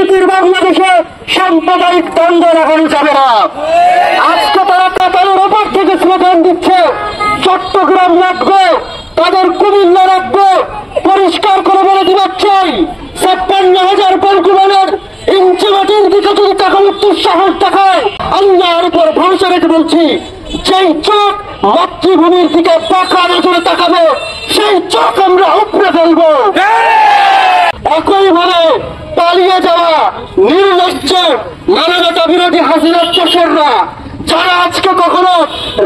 রাজনীতির বাংলাদেশে সাম্প্রদায়িক দ্বন্দ্ব রাখানো যাবে না। আজকে তারা কাতারের ওপর থেকে স্লোগান দিচ্ছে চট্টগ্রাম লাগবে, তাদের কুমিল্লা লাগবে। পরিষ্কার করে বলে দিবার চাই, ৫৬,০০০ বর্গমানের ইঞ্চি মাটির দিকে যদি তাকানোর দুঃসাহস দেখায়, আল্লাহর উপর ভরসা রেখে বলছি, যেই চোখ মাতৃভূমির দিকে পাকা নজরে তাকাবে সেই চোখ আমরা উপড়ে ফেলবো। একইভাবে পালিয়ে যাওয়া নির্লজ্জ মানবতা বিরোধী হাসিনার চোষেররা, যারা আজকে কখনো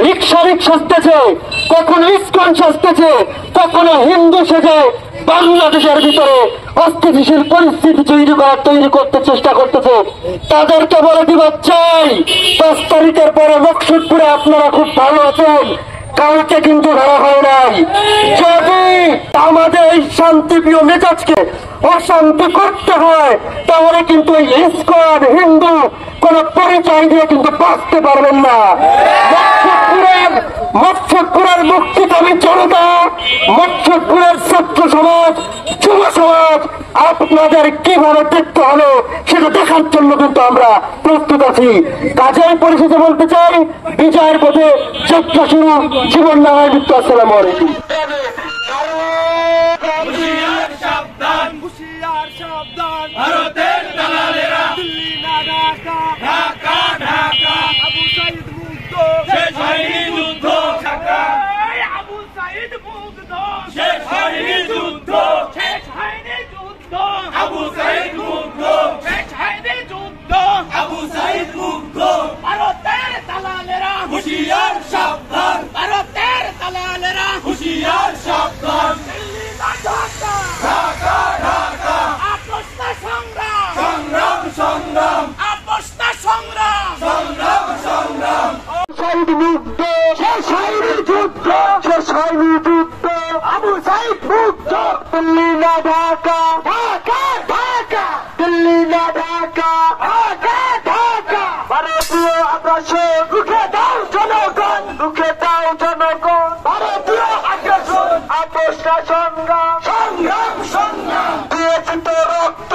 রিক্সা সাজতেছে, কখনো ইস্কন সাজতেছে, কখনো হিন্দু সেজে বাংলাদেশের ভিতরে অস্থিতিশীল পরিস্থিতি তৈরি করতে চেষ্টা করতেছে, তাদেরকে বলে দিবার চাই ৫ তারিখের পরে মকসুদপুরে আপনারা খুব ভালো আছেন, কাউকে কিন্তু ধরা হয় নাই। যদি আমাদের এই শান্তিপ্রিয় মেজাজকে অশান্তি করতে হয় তাহলে কিন্তু ইস্কন হিন্দু কোন পরিচয় দিয়ে কিন্তু বাঁচতে পারবেন না। মকসুদপুরের মুক্তিকামী জনতা, মকসুদপুরের ছাত্র সমাজ, যুব সমাজ আপনাদের কিভাবে দেখতে হলো সেটা দেখার জন্য কিন্তু আমরা প্রস্তুত আছি। কাজেই পরিশেষে বলতে চাই, বিজয়ের পথে যাত্রা শুরু, জীবন না হয় মৃত্যু। আসসালামু আলাইকুম। ভারতের দালালেরা দিল্লি না ঢাকা, ঢাকা ঢাকা, আবু সাইদ মুগ্ধ, শেষ হয়নি যুদ্ধ, আবু সাইদ মুগ্ধ, শেষ হয়নি যুদ্ধ, শেষ হয়নি যুদ্ধ, আবু সাইদ মুগ্ধ, শেষ হয়নি যুদ্ধ, আবু সাইদ মুগ্ধ। ভারতের দালালেরা হুঁশিয়ার সাবধান, ভারতের দালালেরা হুঁশিয়ার সাবধান, দিল্লি না ঢাকা, ঢাকা ঢাকা, সংগ্রাম সংগ্রাম, আপসটা সংগ্রাম, সংগ্রাম সংগ্রাম। সাইদ মুগ্ধ, শেষ হয়নি যুদ্ধ, শেষ হয়নি যুদ্ধ, আবু সাইদ মুগ্ধ, দিল্লি না ঢাকা, ঢাকা ঢাকা, দিল্লি না ঢাকা, ঢাকা ঢাকা। ভারতীয় আগ্রাসন রুখে দাও জনগণ, রুখে দাও জনগণ, ভারতীয় আগ্রাসন, আপসটা সংগ্রাম, সংগ্রাম সংগ্রাম। দিয়েছি তো রক্ত,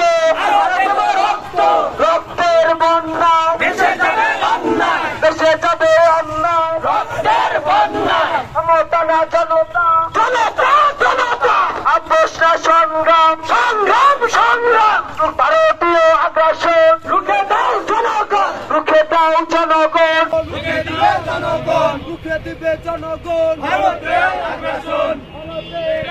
রক্তের বন্যা, দেশে যাবে অন্যায়, দেশে যাবে অন্যায়, রক্তের বন্যায়। ক্ষমতা না জনতা, জনতা জনতা, আপসটা সংগ্রাম, সংগ্রাম সংগ্রাম। ভারতীয় আগ্রাসন রুখে দাও জনগণ, রুখে দাও জনগণ, রুখে দিবে জনগণ, রুখে দিবে জনগণ। ভারতের আগ্রাসন, ভারতের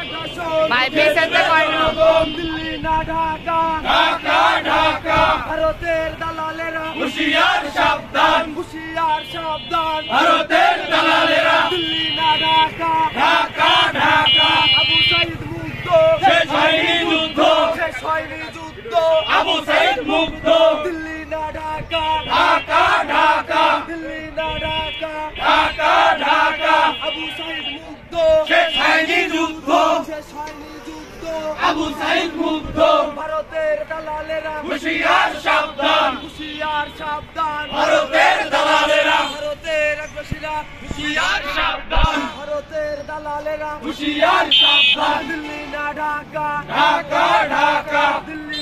আগ্রাসন, দিল্লি না ঢাকা, ঢাকা ঢাকা, ভারতের দালালেরা হুঁশিয়ার সাবধান, হুঁশিয়ার সাবধান, ভারতের দালালেরা দিল্লি না ঢাকা, ঢাকা ঢাকা, আবু সাইদ মুগ্ধ, শেষ হয়নি যুদ্ধ, শেষ হয়নি যুদ্ধ, আবু সাইদ মুগ্ধ, দিল্লি না ঢাকা, ঢাকা ঢাকা, দিল্লি না ঢাকা, ঢাকা ঢাকা, আবু সাইদ মুগ্ধ, শেষ হয়নি যুদ্ধ, শেষ হয়নি যুদ্ধ, আবু সাইদ মুগ্ধ। ভারতের দালালেরা হুঁশিয়ার সাবধান, হুঁশিয়ার সাবধান, ভারতের দালালেরা, ভারতের আগ্রাসীরা হুঁশিয়ার সাবধান, ভারতের দালালেরা হুঁশিয়ার সাবধান, দিল্লি না ঢাকা, ঢাকা ঢাকা, দিল্লি